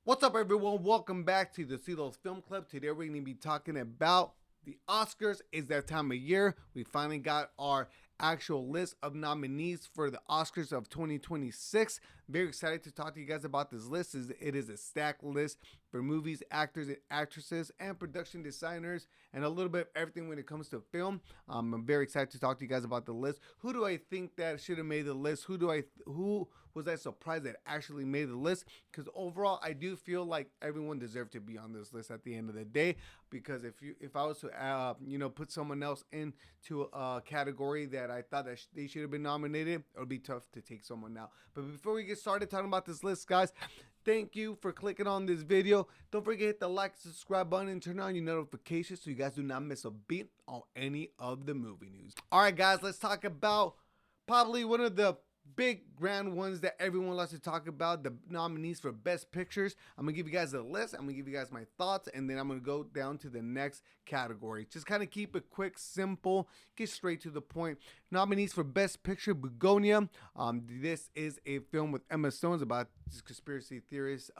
What's up, everyone? Welcome back to the CeeLo's Film Club. Today we're going to be talking about the Oscars. It's that time of year. We finally got our actual list of nominees for the Oscars of 2026. Very excited to talk to you guys about this list. It is a stacked list for movies, actors and actresses, and production designers, and a little bit of everything when it comes to film. I'm very excited to talk to you guys about the list. Who do I think that should have made the list? Who was I surprised that actually made the list? Because overall, I do feel like everyone deserved to be on this list at the end of the day. Because if I was to put someone else into a category that I thought that they should have been nominated, it would be tough to take someone out. But before we get started talking about this list, guys, thank you for clicking on this video. Don't forget to hit the like, subscribe button, and turn on your notifications so you guys do not miss a beat on any of the movie news. All right, guys, let's talk about probably one of the big grand ones that everyone loves to talk about, the nominees for Best Pictures. I'm gonna give you guys a list. I'm gonna give you guys my thoughts, and then I'm gonna go down to the next category. Just kind of keep it quick, simple, get straight to the point. Nominees for Best Picture: Bugonia. This is a film with Emma Stone about this conspiracy theorists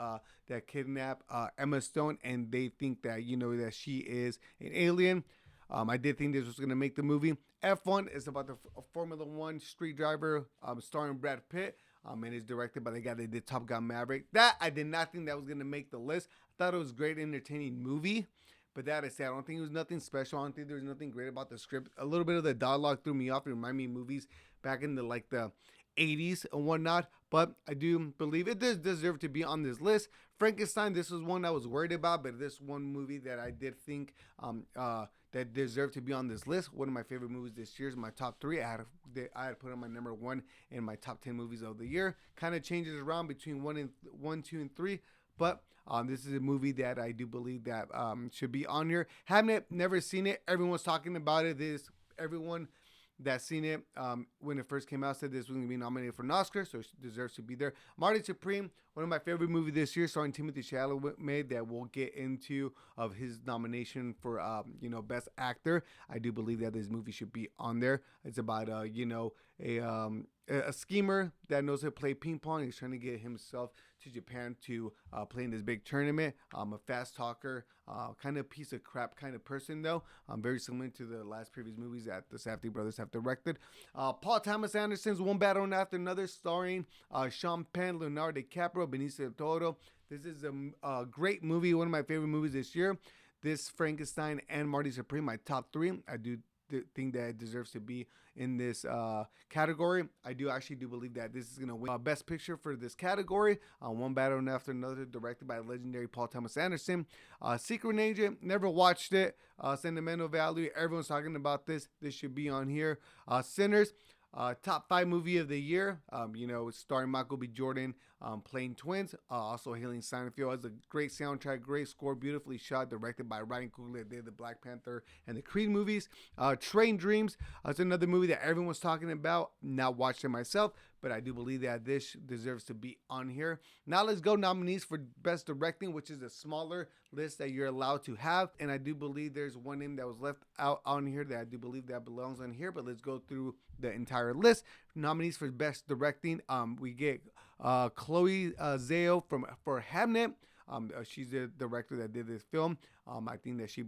that kidnap Emma Stone, and they think that that she is an alien. I did think this was going to make the movie. F1 is about the Formula One street driver starring Brad Pitt. And it's directed by the guy that did Top Gun Maverick. That I did not think that was going to make the list. I thought it was a great, entertaining movie. But that I said, I don't think it was nothing special. I don't think there was nothing great about the script. A little bit of the dialogue threw me off. It reminded me of movies back in the 80s and whatnot, but I do believe it does deserve to be on this list. Frankenstein, this was one I was worried about, but this one movie that I did think that deserved to be on this list. One of my favorite movies this year is my top three. I had put on my number one in my top 10 movies of the year. Kind of changes around between one, two, and three. But this is a movie that I do believe that should be on here. Hamnet, never seen it. Everyone's talking about it. Everyone that's seen it when it first came out said this was going to be nominated for an Oscar, so it deserves to be there. Marty Supreme, one of my favorite movies this year, starring Timothée Chalamet, that we'll get into of his nomination for Best Actor. I do believe that this movie should be on there. It's about a schemer that knows how to play ping pong. He's trying to get himself to Japan to play in this big tournament. A fast talker, kind of piece of crap kind of person though. Very similar to the last previous movies that the Safdie brothers have directed. Paul Thomas Anderson's One Battle After Another, starring Sean Penn, Leonardo DiCaprio, Benicio del Toro. This is a great movie, one of my favorite movies this year. This, Frankenstein, and Marty Supreme, my top three. I do think that it deserves to be in this category. I do believe that this is going to win Best Picture for this category. One Battle After Another, directed by legendary Paul Thomas Anderson. Secret Agent, never watched it. Sentimental Value, everyone's talking about this. This should be on here. Sinners, top 5 movie of the year, starring Michael B. Jordan, playing twins, also hailing Seinfeld. Has a great soundtrack, great score, beautifully shot, directed by Ryan Coogler, did the Black Panther and the Creed movies. Train Dreams, it's another movie that everyone's talking about. Not watched it myself, but I do believe that this deserves to be on here. Now let's go nominees for Best Directing, which is a smaller list that you're allowed to have. And I do believe there's one name that was left out on here that I do believe that belongs on here, but let's go through the entire list. Nominees for Best Directing, we get Chloe Zhao for Hamnet. She's the director that did this film. I think that she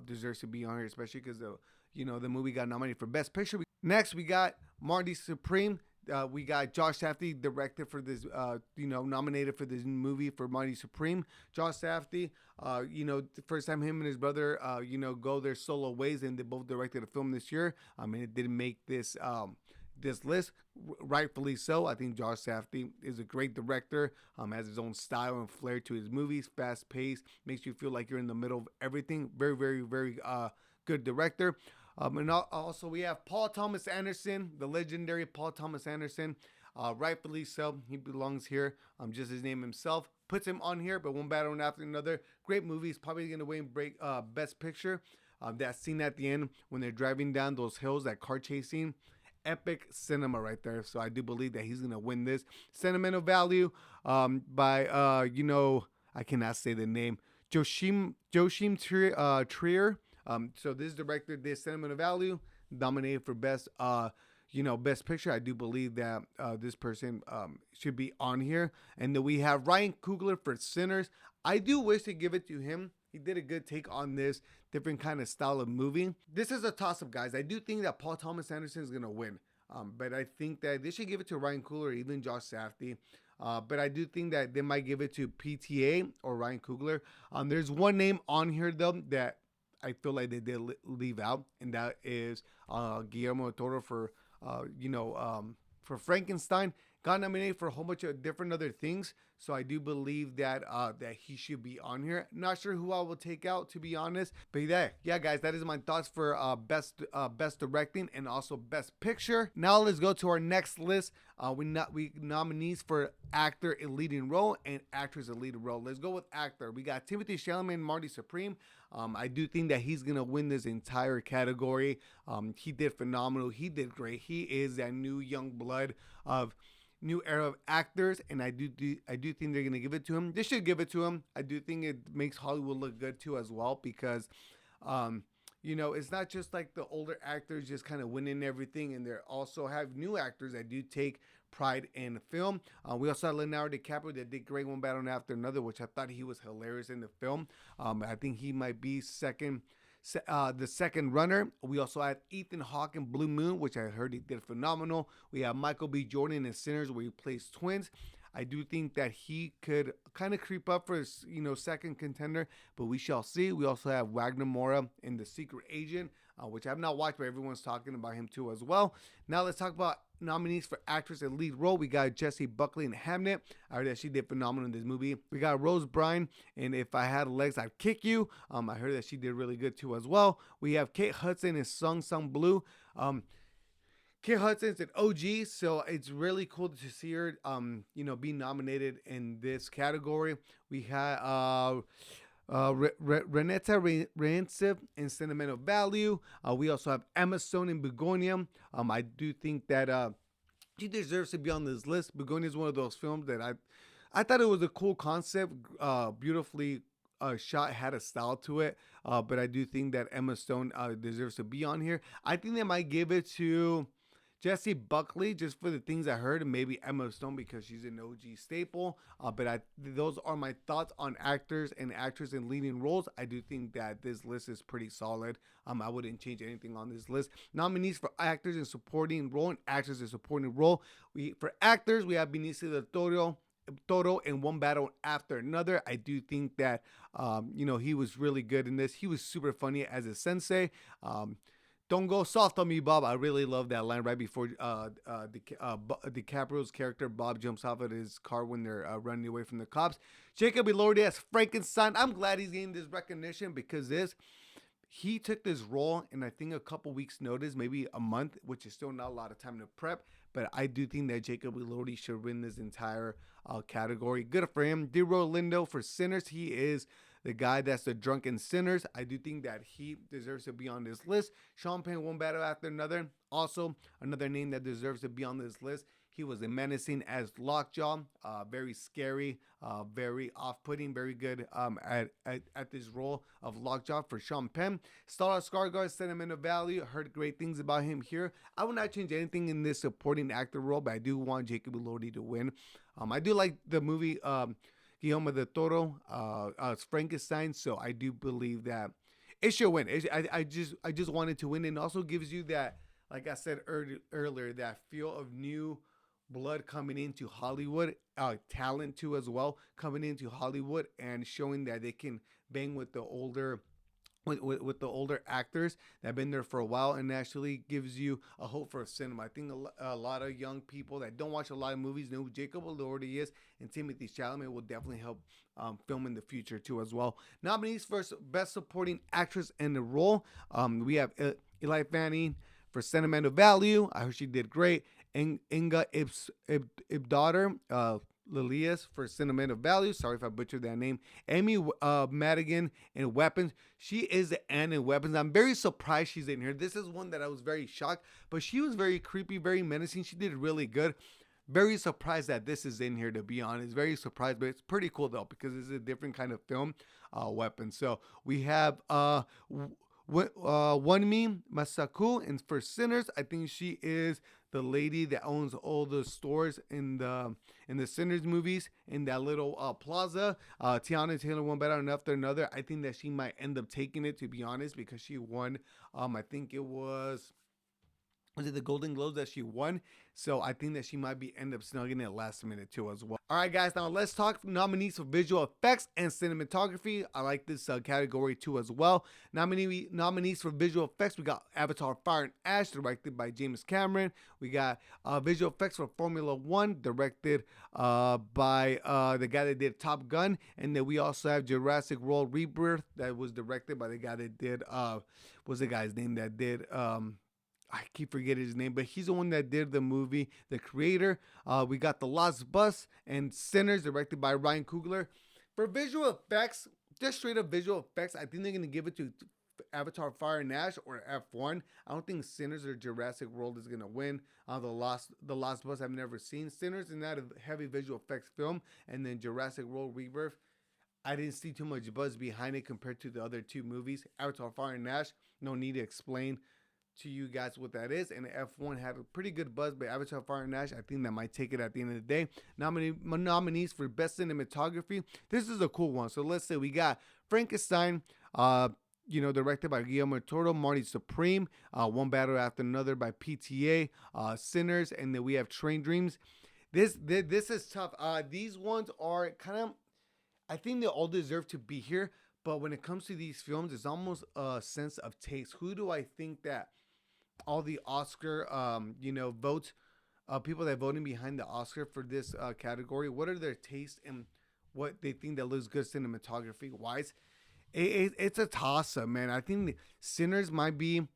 deserves to be on here, especially because the movie got nominated for Best Picture. Next, we got Marty Supreme. We got Josh Safdie, directed for this, nominated for this movie for Marty Supreme. Josh Safdie, the first time him and his brother, go their solo ways, and they both directed a film this year. It didn't make this list, rightfully so. I think Josh Safdie is a great director, has his own style and flair to his movies, fast paced, makes you feel like you're in the middle of everything. Very, very, very good director. And also we have Paul Thomas Anderson, the legendary Paul Thomas Anderson. Rightfully so, he belongs here. Just his name himself puts him on here. But One Battle After Another, great movie. He's probably going to win Best Picture. That scene at the end when they're driving down those hills, that car chasing, epic cinema right there. So I do believe that he's going to win this. Sentimental Value by I cannot say the name, Joachim Trier. So this director did Sentimental Value, nominated for Best Best Picture, I do believe that this person should be on here. And then we have Ryan Coogler for Sinners. I do wish to give it to him. He did a good take on this different kind of style of movie. This is a toss-up, guys. I do think that Paul Thomas Anderson is going to win. But I think that they should give it to Ryan Coogler or even Josh Safdie. But I do think that they might give it to PTA or Ryan Coogler. There's one name on here, though, that I feel like they did leave out, and that is Guillermo Toro for Frankenstein. Got nominated for a whole bunch of different other things, so I do believe that that he should be on here. Not sure who I will take out, to be honest, but yeah, guys, that is my thoughts for best directing and also best picture. Now let's go to our next list. We nominees for actor in leading role and actress in leading role. Let's go with actor. We got Timothée Chalamet and Marty Supreme. I do think that he's gonna win this entire category. He did phenomenal. He did great. He is that new young blood of new era of actors, and I do think they're gonna give it to him. They should give it to him. I do think it makes Hollywood look good too as well, because it's not just like the older actors just kind of winning everything, and they also have new actors that do take pride in film. We also had Leonardo DiCaprio that did great one battle after another, which I thought he was hilarious in the film. I think he might be the second runner. We also had Ethan Hawke in Blue Moon, which I heard he did phenomenal. We have Michael B. Jordan in Sinners, where he plays twins. I do think that he could kind of creep up for second contender, but we shall see. We also have Wagner Moura in The Secret Agent, which I have not watched, but everyone's talking about him too as well. Now let's talk about nominees for actress in lead role. We got Jessie Buckley in Hamnet. I heard that she did phenomenal in this movie. We got Rose Byrne in If I Had Legs, I'd Kick You. I heard that she did really good too as well. We have Kate Hudson in Sung Sung Blue. Kate Hudson's an OG, so it's really cool to see her, be nominated in this category. We had Renata Ranciv in Sentimental Value. We also have Emma Stone in Bugonia. I do think that she deserves to be on this list. Bugonia is one of those films that I thought it was a cool concept, beautifully shot, had a style to it. But I do think that Emma Stone deserves to be on here. I think they might give it to Jessie Buckley, just for the things I heard, and maybe Emma Stone because she's an OG staple. But those are my thoughts on actors and actresses in leading roles. I do think that this list is pretty solid. I wouldn't change anything on this list. Nominees for actors in supporting role and actors in supporting role. For actors, we have Benicio del Toro in One Battle After Another. I do think that he was really good in this. He was super funny as a sensei. Don't go soft on me, Bob. I really love that line right before DiCaprio's character Bob jumps off of his car when they're running away from the cops. Jacob Elordi as Frankenstein. I'm glad he's getting this recognition because he took this role in I think a couple weeks notice, maybe a month, which is still not a lot of time to prep. But I do think that Jacob Elordi should win this entire category. Good for him. Dero Lindo for Sinners. He is the guy that's the drunken Sinners. I do think that he deserves to be on this list. Sean Penn, One Battle After Another. Also, another name that deserves to be on this list. He was menacing as Lockjaw. Very scary, very off-putting, very good at this role of Lockjaw for Sean Penn. Stellan Skarsgård, Sentimental Value. Heard great things about him here. I will not change anything in this supporting actor role, but I do want Jacob Elordi to win. I do like the movie Guillermo del Toro, Frankenstein, so I do believe that it should win. I just wanted to win, and also gives you that, like I said earlier, that feel of new blood coming into Hollywood, talent too as well, coming into Hollywood and showing that they can bang with the older with the older actors that have been there for a while, and actually gives you a hope for cinema. I think a lot of young people that don't watch a lot of movies know who Jacob Elordi is, and Timothée Chalamet will definitely help film in the future too as well. Nominees for Best Supporting Actress in the Role. We have Eli Fanning for Sentimental Value. I heard she did great. Inga Ibdottir, Lilias for Sentimental Value. Sorry if I butchered that name. Amy Madigan in Weapons. She is the Anne in Weapons. I'm very surprised she's in here. This is one that I was very shocked, but she was very creepy, very menacing. She did really good. Very surprised that this is in here, to be honest. Very surprised, but it's pretty cool though, because it's a different kind of film, Weapons. So we have Wunmi Masaku, and for Sinners, I think she is the lady that owns all the stores in the Sinners movies in that little plaza. Tiana Taylor won Better After Another. I think that she might end up taking it, to be honest, because she won. I think it was it the Golden Globes that she won? So I think that she might be end up snugging it last minute too as well. All right, guys, now let's talk nominees for visual effects and cinematography. I like this category too as well. Nominees for visual effects, we got Avatar: Fire and Ash, directed by James Cameron. We got visual effects for Formula One, directed by the guy that did Top Gun, and then we also have Jurassic World Rebirth, that was directed by the guy that did what's the guy's name that did I keep forgetting his name, but he's the one that did the movie, the creator. We got The Lost Bus and Sinners, directed by Ryan Coogler. For visual effects, just straight up visual effects, I think they're going to give it to Avatar: Fire and Ash or F1. I don't think Sinners or Jurassic World is going to win. The Lost Bus I've never seen. Sinners is not a heavy visual effects film. And then Jurassic World Rebirth, I didn't see too much buzz behind it compared to the other two movies. Avatar: Fire and Ash, no need to explain to you guys what that is, and F1 had a pretty good buzz, but Avatar: Fire and Ash, I think that might take it at the end of the day. Nominees for best cinematography. This is a cool one. So let's say we got Frankenstein, directed by Guillermo Toro, Marty Supreme, One Battle After Another by PTA, Sinners, and then we have Train Dreams. This is tough. These ones are kind of, I think they all deserve to be here, but when it comes to these films, it's almost a sense of taste. Who do I think that all the Oscar, votes, people that voting behind the Oscar for this category, what are their tastes and what they think that looks good cinematography wise? It's a toss up, man. I think Sinners might be,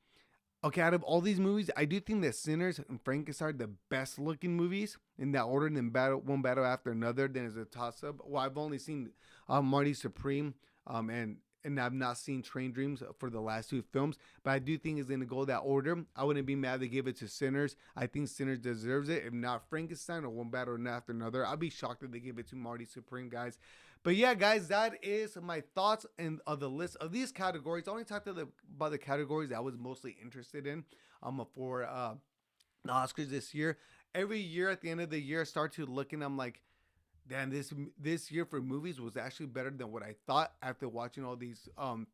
okay, out of all these movies, I do think that Sinners and Frankenstein are the best looking movies in that order, and then One Battle After Another, then it's a toss up. Well, I've only seen Marty Supreme, and I've not seen Train Dreams for the last two films, but I do think it's going to go that order. I wouldn't be mad to give it to Sinners. I think Sinners deserves it. If not Frankenstein or One Battle After Another, I'll be shocked if they give it to Marty Supreme, guys. But yeah, guys, that is my thoughts and the list of these categories. I only talked about the categories that I was mostly interested in for the Oscars this year. Every year at the end of the year, I start to look and I'm like, damn, this year for movies was actually better than what I thought after watching all these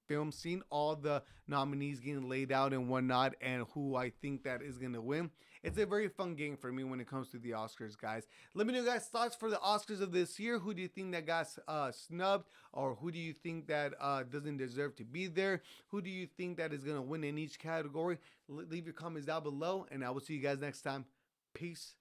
films, seeing all the nominees getting laid out and whatnot, and who I think that is going to win. It's a very fun game for me when it comes to the Oscars, guys. Let me know, guys, thoughts for the Oscars of this year. Who do you think that got snubbed, or who do you think that doesn't deserve to be there? Who do you think that is going to win in each category? Leave your comments down below, and I will see you guys next time. Peace.